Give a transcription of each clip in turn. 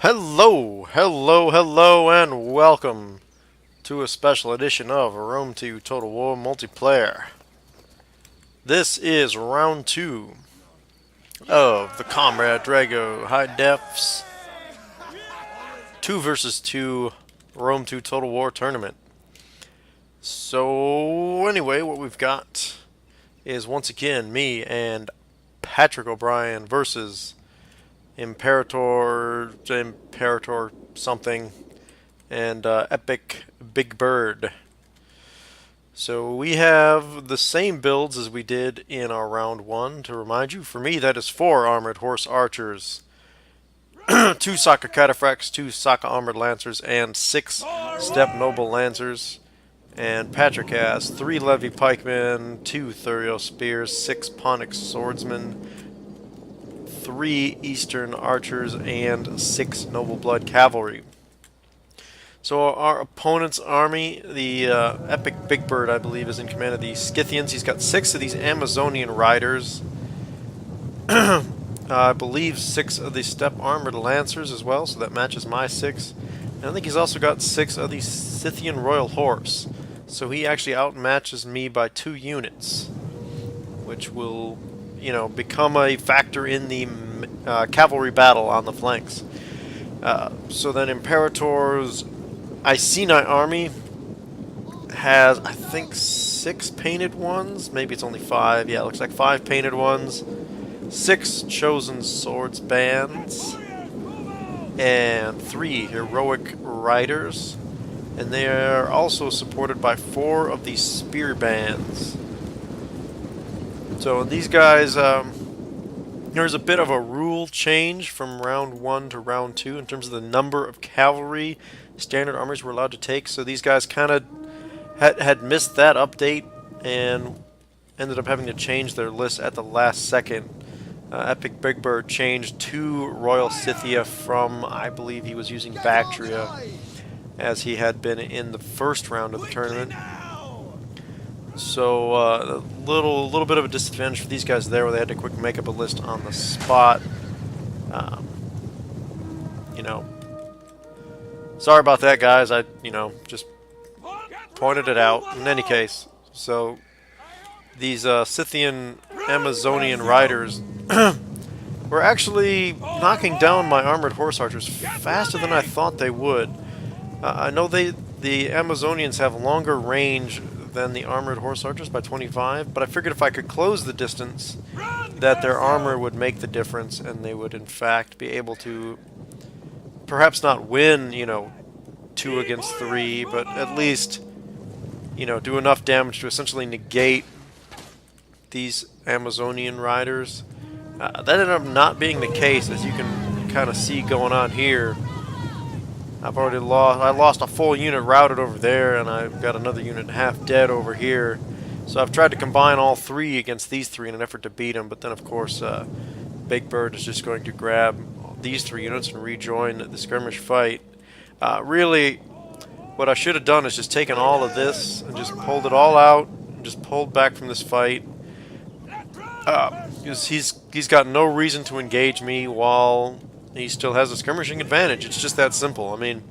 Hello, hello, hello, and welcome to a special edition of Rome 2 Total War Multiplayer. This is round 2 of the ComradeDragoHiDef's 2 versus 2 Rome 2 Total War Tournament. So, anyway, what we've got is once again me and Patrick O'Brien versus Imperator something, and EpicBigBird. So we have the same builds as we did in our round 1. To remind you, for me that is 4 armored horse archers, 2 Saka cataphracts, 2 Saka armored lancers, and 6 steppe noble lancers. And Patrick has 3 levy pikemen, 2 thurio spears, 6 ponic swordsmen, 3 Eastern archers, and 6 noble blood cavalry. So our opponent's army, the EpicBigBird, I believe, is in command of the Scythians. He's got 6 of these Amazonian riders. I believe 6 of the steppe armored lancers as well, so that matches my 6. And I think he's also got 6 of the Scythian royal horse. So he actually outmatches me by 2 units, which will, become a factor in the cavalry battle on the flanks. So then Imperator's Iceni army has, I think, 6 painted ones. Maybe it's only 5. Yeah, it looks like 5 painted ones. 6 chosen swords bands. And 3 heroic riders. And they are also supported by 4 of these spear bands. So these guys, there's a bit of a rule change from round 1 to round 2 in terms of the number of cavalry standard armies we're allowed to take. So these guys kind of had missed that update and ended up having to change their list at the last second. EpicBigBird changed to Royal Scythia from, I believe he was using Bactria, as he had been in the first round of the tournament. So a little bit of a disadvantage for these guys there, where they had to quick make up a list on the spot. Sorry about that, guys. I just pointed it out. In any case, so these Scythian Amazonian riders were actually knocking down my armored horse archers faster than I thought they would. I know the Amazonians have longer range than the armored horse archers by 25, but I figured if I could close the distance, that their armor would make the difference, and they would in fact be able to perhaps not win, 2 against 3, but at least, do enough damage to essentially negate these Amazonian riders. That ended up not being the case, as you can kind of see going on here. I lost a full unit routed over there, and I've got another unit half dead over here. So I've tried to combine all 3 against these 3 in an effort to beat them, but then of course Big Bird is just going to grab these 3 units and rejoin the skirmish fight. Really, what I should have done is just taken all of this and just pulled it all out, and just pulled back from this fight. Because he's got no reason to engage me while he still has a skirmishing advantage. It's just that simple. I mean,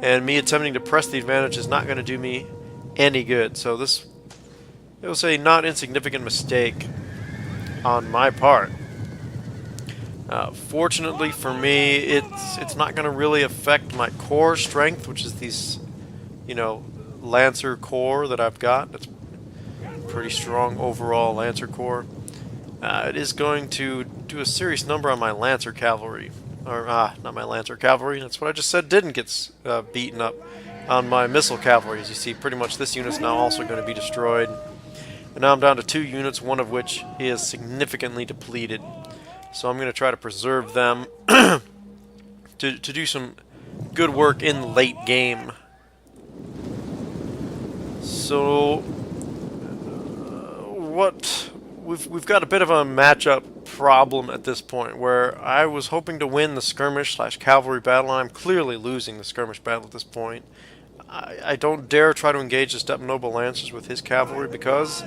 and me attempting to press the advantage is not going to do me any good. So it was a not insignificant mistake on my part. Fortunately for me, it's not going to really affect my core strength, which is these, Lancer core that I've got. That's pretty strong overall Lancer core. It is going to do a serious number on my Lancer cavalry. Or, not my Lancer cavalry. That's what I just said didn't get beaten up. On my missile cavalry. As you see, pretty much this unit's now also going to be destroyed. And now I'm down to 2 units, one of which is significantly depleted. So I'm going to try to preserve them to do some good work in late game. So we've got a bit of a matchup problem at this point, where I was hoping to win the skirmish/cavalry battle, and I'm clearly losing the skirmish battle at this point. I don't dare try to engage the steppe noble lancers with his cavalry, because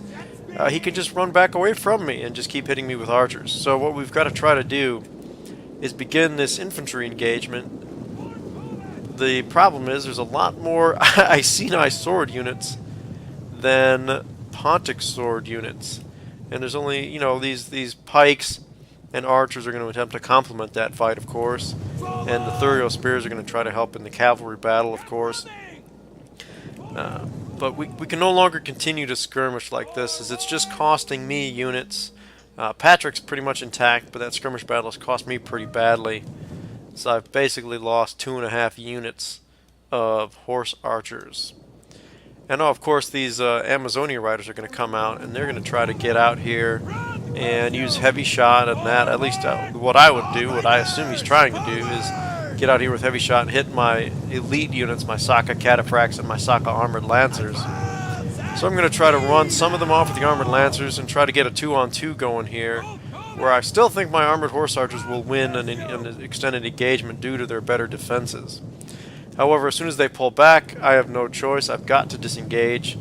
he can just run back away from me and just keep hitting me with archers. So what we've got to try to do is begin this infantry engagement the problem is there's a lot more Iceni sword units than Pontic sword units. And there's only, you know, these pikes and archers are going to attempt to complement that fight, of course. And the Thurio spears are going to try to help in the cavalry battle, of course. But we can no longer continue to skirmish like this, as it's just costing me units. Patrick's pretty much intact, but that skirmish battle has cost me pretty badly. So I've basically lost 2.5 units of horse archers. And oh, of course, these Amazonia riders are going to come out, and they're going to try to get out here and use heavy shot, and that, at least what I would do, what I assume he's trying to do, is get out here with heavy shot and hit my elite units, my Saka Cataphracts and my Saka Armored Lancers. So I'm going to try to run some of them off with the Armored Lancers and try to get a 2-on-2 going here, where I still think my Armored Horse Archers will win an extended engagement due to their better defenses. However, as soon as they pull back, I have no choice. I've got to disengage.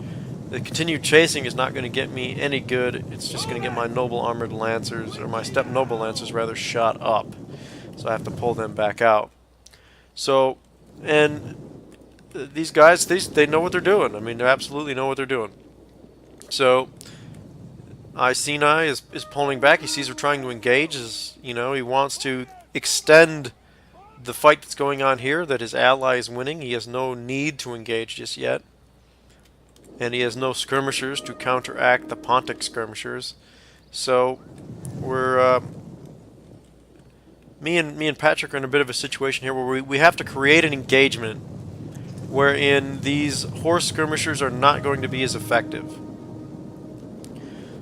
The continued chasing is not going to get me any good. It's just going to get my Noble Armored Lancers, or my Steppe Noble Lancers rather, shot up. So I have to pull them back out. So, and these guys, they know what they're doing. I mean, they absolutely know what they're doing. So, Iceni is pulling back. He sees we're trying to engage. You know, he wants to extend the fight that's going on here, that his ally is winning. He has no need to engage just yet. And he has no skirmishers to counteract the Pontic skirmishers. So, we're... Me and Patrick are in a bit of a situation here where we have to create an engagement wherein these horse skirmishers are not going to be as effective.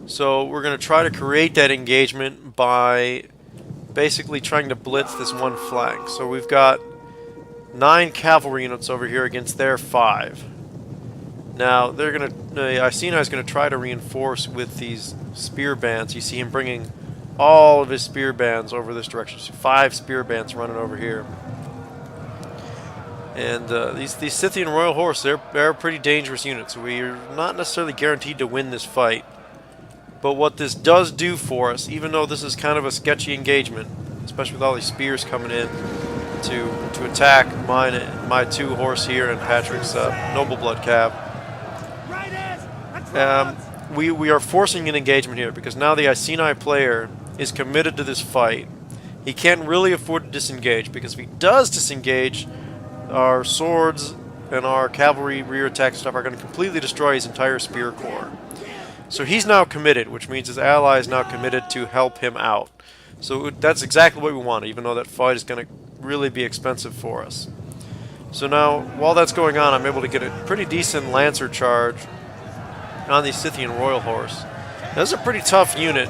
So we're going to try to create that engagement by basically trying to blitz this one flank. So we've got 9 cavalry units over here against their 5. Now they're going to, Iceni is going to try to reinforce with these spear bands. You see him bringing all of his spear bands over this direction. So 5 spear bands running over here. And these Scythian Royal Horse, they're pretty dangerous units. We're not necessarily guaranteed to win this fight. But what this does do for us, even though this is kind of a sketchy engagement, especially with all these spears coming in to attack my 2 horse here and Patrick's Noble Blood Cav, we are forcing an engagement here because now the Iceni player is committed to this fight. He can't really afford to disengage, because if he does disengage, our swords and our cavalry rear attack stuff are going to completely destroy his entire spear corps. So he's now committed, which means his ally is now committed to help him out. So that's exactly what we want, even though that fight is going to really be expensive for us. So now, while that's going on, I'm able to get a pretty decent Lancer charge on the Scythian Royal Horse. Now, this is a pretty tough unit,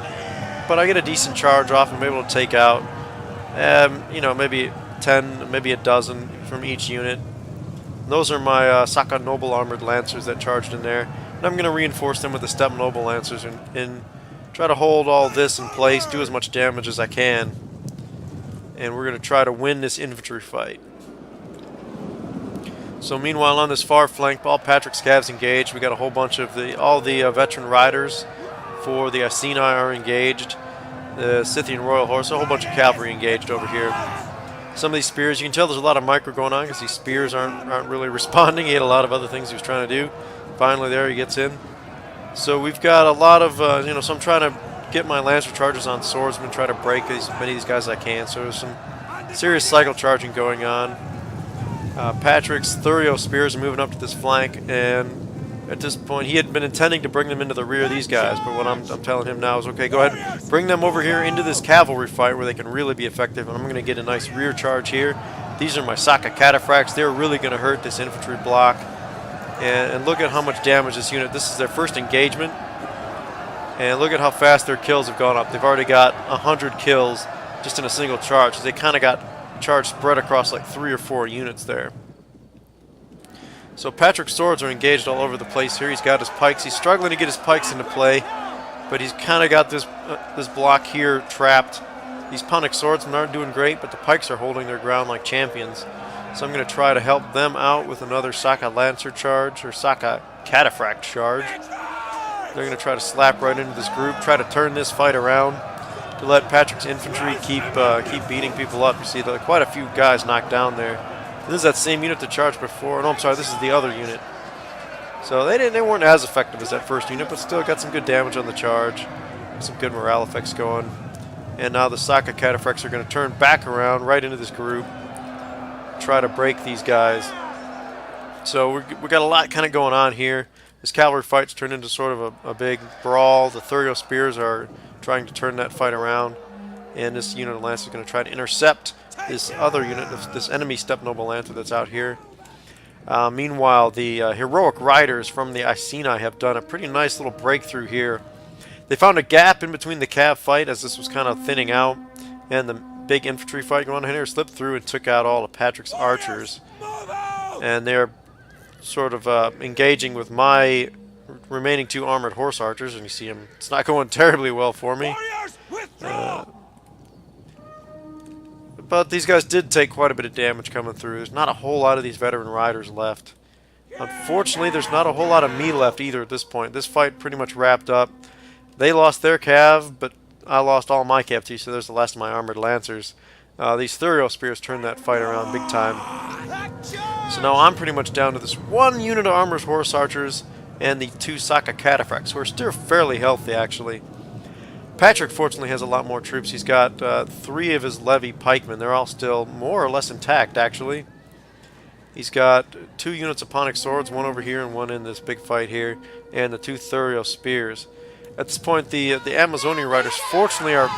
but I get a decent charge off and I'm able to take out, you know, maybe 10, maybe a dozen from each unit. And those are my Saka Noble Armored Lancers that charged in there. And I'm going to reinforce them with the Steppe Noble Lancers and try to hold all this in place, do as much damage as I can. And we're going to try to win this infantry fight. So meanwhile, on this far flank, all Patrick's Cavs engaged. We got a whole bunch of all the veteran riders for the Iceni are engaged. The Scythian Royal Horse, a whole bunch of cavalry engaged over here. Some of these spears, you can tell there's a lot of micro going on because these spears aren't really responding. He had a lot of other things he was trying to do. Finally there he gets in. So we've got a lot of, you know, so I'm trying to get my Lancer charges on swordsmen, try to break as many of these guys as I can. So there's some serious cycle charging going on. Patrick's Thurio spears are moving up to this flank, and at this point he had been intending to bring them into the rear of these guys, but what I'm telling him now is, okay, go ahead, bring them over here into this cavalry fight where they can really be effective, and I'm going to get a nice rear charge here. These are my Saka Cataphracts. They're really going to hurt this infantry block. And look at how much damage this unit, this is their first engagement, and look at how fast their kills have gone up. They've already got 100 kills just in a single charge. So they kind of got charge spread across like 3 or 4 units there. So Patrick's swords are engaged all over the place here. He's got his pikes. He's struggling to get his pikes into play, but he's kind of got this block here trapped. These Pontic swordsmen aren't doing great, but the pikes are holding their ground like champions. So I'm going to try to help them out with another Saka Lancer charge, or Saka Cataphract charge. They're going to try to slap right into this group, try to turn this fight around to let Patrick's infantry keep beating people up. You see quite a few guys knocked down there. This is that same unit that charged before. No, I'm sorry, this is the other unit. So they weren't as effective as that first unit, but still got some good damage on the charge. Some good morale effects going. And now the Saka Cataphracts are going to turn back around right into this group. Try to break these guys. So we got a lot kind of going on here. This cavalry fight's turned into sort of a big brawl. The Thurio Spears are trying to turn that fight around. And this unit of Lance is going to try to intercept this other unit, this enemy Steppe Noble Lancer that's out here. Meanwhile, the heroic riders from the Iceni have done a pretty nice little breakthrough here. They found a gap in between the cav fight as this was kind of thinning out, and the big infantry fight going on here slipped through and took out all of Patrick's archers. And they're sort of engaging with my remaining 2 armored horse archers, and you see them. It's not going terribly well for me. But these guys did take quite a bit of damage coming through. There's not a whole lot of these veteran riders left. Unfortunately, there's not a whole lot of me left either at this point. This fight pretty much wrapped up. They lost their cav, but I lost all my cav too, so there's the last of my armored lancers. These Thurio Spears turned that fight around big time. So now I'm pretty much down to this 1 unit of armored horse archers and the 2 Saka Cataphracts, who are still fairly healthy actually. Patrick fortunately has a lot more troops. He's got 3 of his levy pikemen. They're all still more or less intact actually. He's got 2 units of Ponic swords, 1 over here and 1 in this big fight here, and the 2 Thurio Spears. At this point, the Amazonian riders fortunately are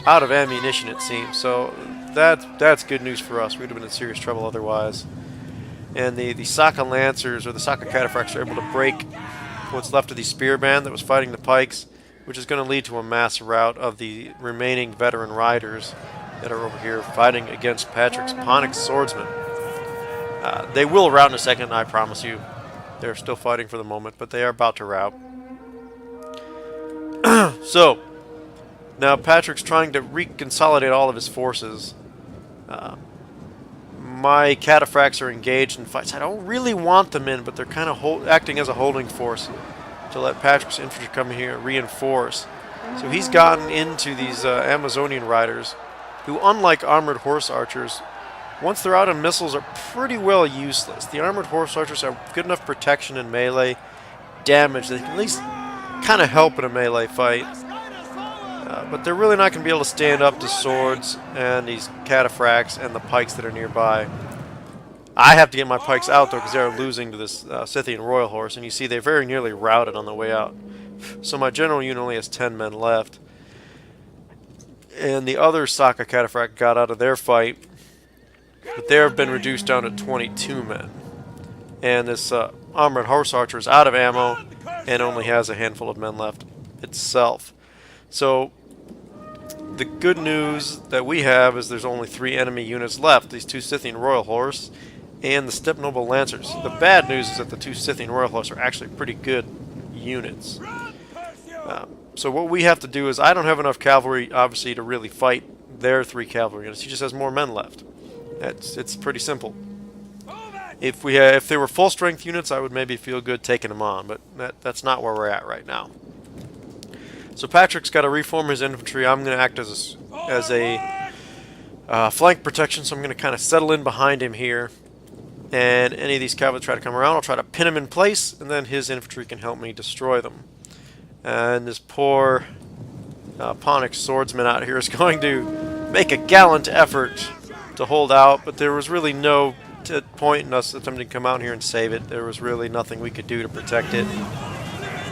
out of ammunition, it seems. So that's good news for us. We'd have been in serious trouble otherwise. And the Saka Lancers, or the Saka Cataphracts, are able to break what's left of the spear band that was fighting the pikes, which is going to lead to a mass rout of the remaining veteran riders that are over here fighting against Patrick's Ponic swordsmen. They will rout in a second, I promise you. They're still fighting for the moment, but they are about to rout. So, now Patrick's trying to reconsolidate all of his forces. My Cataphracts are engaged in fights I don't really want them in, but they're kind of acting as a holding force to let Patrick's infantry come here and reinforce. So he's gotten into these Amazonian riders, who, unlike armored horse archers, once they're out of missiles, are pretty well useless. The armored horse archers have good enough protection in melee damage. They can at least kind of help in a melee fight. But they're really not going to be able to stand up to swords and these Cataphracts and the pikes that are nearby. I have to get my pikes out, though, because they're losing to this Scythian Royal Horse. And you see they very nearly routed on the way out. So my general unit only has 10 men left. And the other Saka Cataphract got out of their fight, but they have been reduced down to 22 men. And this armored horse archer is out of ammo and only has a handful of men left itself. So the good news that we have is there's only 3 enemy units left, these 2 Scythian Royal Horse and the Steppe Noble Lancers. The bad news is that the 2 Scythian Royal Horse are actually pretty good units. So what we have to do is, I don't have enough cavalry, obviously, to really fight their 3 cavalry units. He just has more men left. It's pretty simple. If they were full strength units, I would maybe feel good taking them on, but that's not where we're at right now. So Patrick's got to reform his infantry. I'm going to act as a flank protection, so I'm going to kind of settle in behind him here. And any of these cavalry try to come around, I'll try to pin him in place, and then his infantry can help me destroy them. And this poor Ponic swordsman out here is going to make a gallant effort to hold out, but there was really no point in us attempting to come out here and save it. There was really nothing we could do to protect it.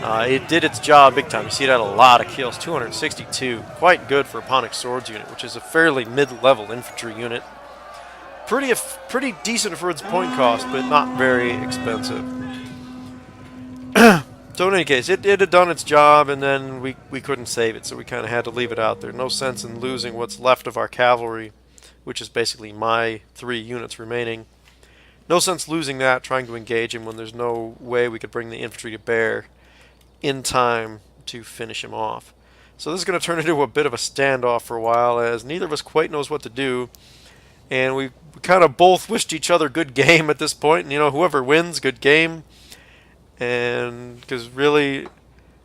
It did its job big time. You see it had a lot of kills, 262. Quite good for a Ponic Swords unit, which is a fairly mid-level infantry unit. Pretty decent for its point cost, but not very expensive. So in any case, it had done its job, and then we couldn't save it, so we kind of had to leave it out there. No sense in losing what's left of our cavalry, which is basically my 3 units remaining. No sense losing that, trying to engage him when there's no way we could bring the infantry to bear in time to finish him off. So this is going to turn into a bit of a standoff for a while, as neither of us quite knows what to do. And we kind of both wished each other good game at this point. And, you know, whoever wins, good game. And because really,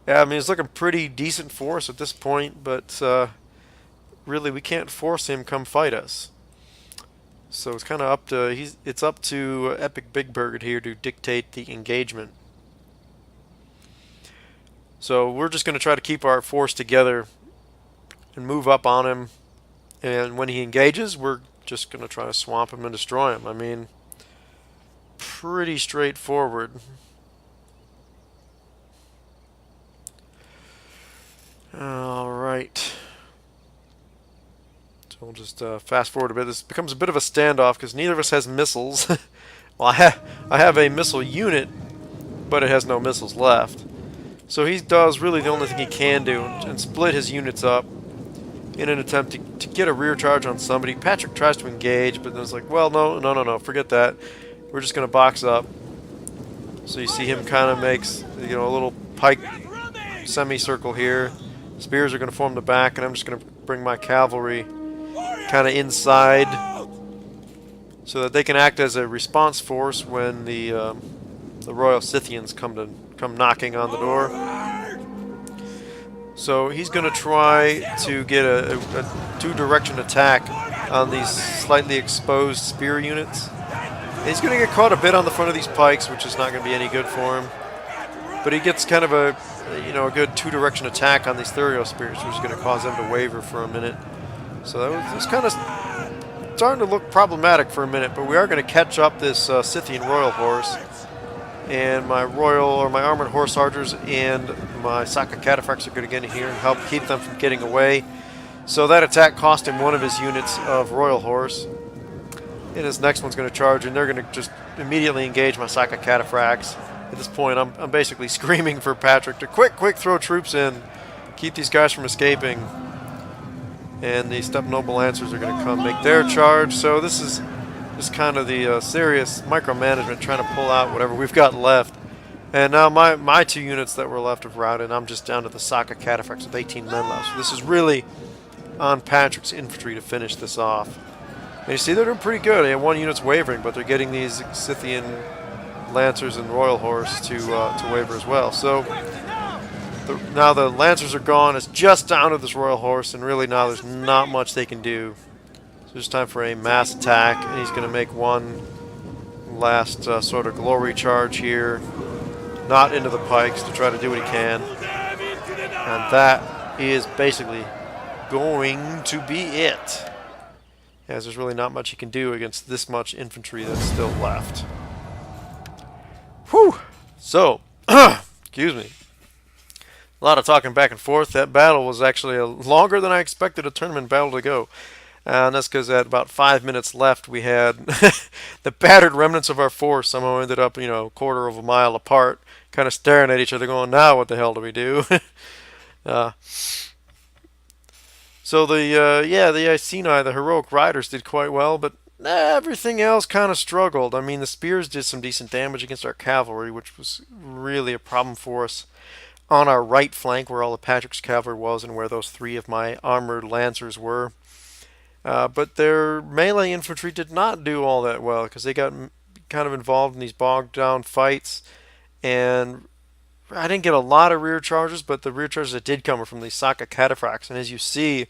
yeah, I mean, it's looking pretty decent for us at this point, but really we can't force him come fight us. So it's kind of up to it's up to EpicBigBird here to dictate the engagement. So we're just going to try to keep our force together and move up on him. And when he engages, we're just going to try to swamp him and destroy him. I mean, pretty straightforward. Alright. So we'll just fast forward a bit. This becomes a bit of a standoff because neither of us has missiles. Well, I have a missile unit, but it has no missiles left. So he does really the only thing he can do and split his units up in an attempt to get a rear charge on somebody. Patrick tries to engage, but then it's like, well, no, forget that. We're just going to box up. So you see him kind of makes, a little pike semicircle here. Spears are going to form the back, and I'm just going to bring my cavalry kind of inside so that they can act as a response force when the Royal Scythians come knocking on the door. So he's going to try to get a two-direction attack on these slightly exposed spear units. And he's going to get caught a bit on the front of these pikes, which is not going to be any good for him. But he gets kind of a good two-direction attack on these Thurio spears, which is going to cause them to waver for a minute. So that was kind of starting to look problematic for a minute, but we are going to catch up this Scythian Royal Horse. And my armored horse archers and my Saka cataphracts are going to get in here and help keep them from getting away. So that attack cost him one of his units of Royal Horse. And his next one's going to charge, and they're going to just immediately engage my Saka cataphracts. At this point, I'm basically screaming for Patrick to quick throw troops in, keep these guys from escaping. And the Steppe Noble Lancers are going to come make their charge. So this is just kind of the serious micromanagement, trying to pull out whatever we've got left. And now my two units that were left have routed. I'm just down to the Saka cataphracts with 18 men left. So this is really on Patrick's infantry to finish this off. And you see they're doing pretty good. One unit's wavering, but they're getting these Scythian Lancers and Royal Horse to waver as well. So now the Lancers are gone. It's just down to this Royal Horse, and really now there's not much they can do. So it's time for a mass attack, and he's going to make one last sort of glory charge here, not into the pikes, to try to do what he can. And that is basically going to be it, as there's really not much he can do against this much infantry that's still left. Whew! So, excuse me. A lot of talking back and forth. That battle was actually longer than I expected a tournament battle to go. And that's because at about 5 minutes left, we had the battered remnants of our force somehow ended up, a quarter of a mile apart, kind of staring at each other going, now what the hell do we do? So the Iceni, the heroic riders, did quite well, but everything else kind of struggled. I mean, the spears did some decent damage against our cavalry, which was really a problem for us on our right flank, where all of Patrick's cavalry was and where those 3 of my armored lancers were. But their melee infantry did not do all that well, because they got kind of involved in these bogged down fights, and I didn't get a lot of rear charges, but the rear charges that did come were from the Saka cataphracts. And as you see,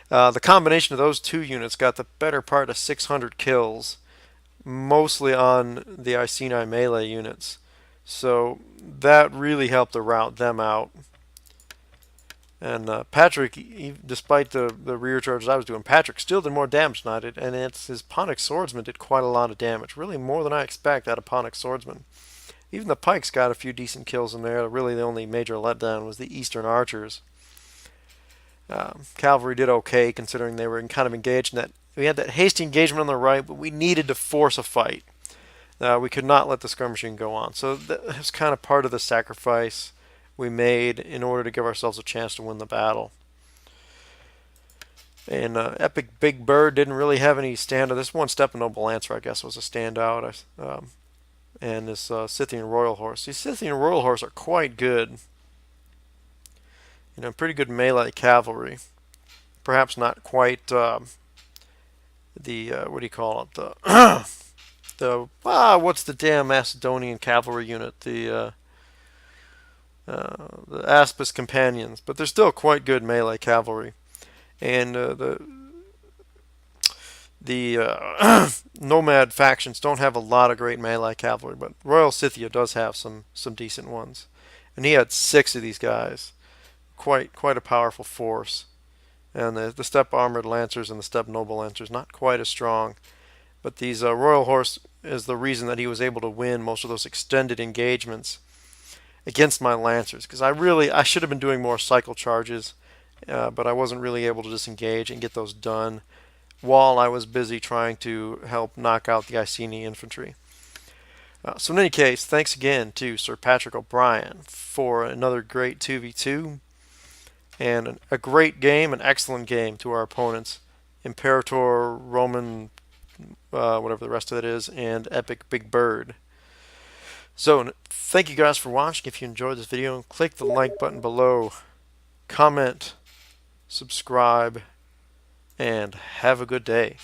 the combination of those 2 units got the better part of 600 kills, mostly on the Iceni melee units. So that really helped to rout them out. And Patrick, despite the rear charges I was doing, Patrick still did more damage than I did, and his Ponic Swordsman did quite a lot of damage, really more than I expect out of Ponic Swordsman. Even the Pikes got a few decent kills in there. Really the only major letdown was the Eastern Archers. Cavalry did okay, considering they were kind of engaged in that. We had that hasty engagement on the right, but we needed to force a fight. We could not let the skirmishing go on. So that was kind of part of the sacrifice we made in order to give ourselves a chance to win the battle. And EpicBigBird didn't really have any standout. This one Steppe Noble Lancer, I guess, was a standout. And this Scythian Royal Horse. These Scythian Royal Horse are quite good. Pretty good melee cavalry. Perhaps not quite the what do you call it? What's the damn Macedonian cavalry unit? The Aspis Companions, but they're still quite good melee cavalry. And The Nomad factions don't have a lot of great melee cavalry, but Royal Scythia does have some decent ones. And he had 6 of these guys. Quite a powerful force. And the Steppe Armored Lancers and the Steppe Noble Lancers not quite as strong. But these Royal Horse is the reason that he was able to win most of those extended engagements against my Lancers. Because I should have been doing more cycle charges, but I wasn't really able to disengage and get those done while I was busy trying to help knock out the Iceni infantry. So in any case, thanks again to Sir Patrick O'Brien for another great 2v2 and a great game, an excellent game to our opponents, Imperator, Roman, whatever the rest of it is, and EpicBigBird. So thank you guys for watching. If you enjoyed this video, click the like button below, comment, subscribe, and have a good day.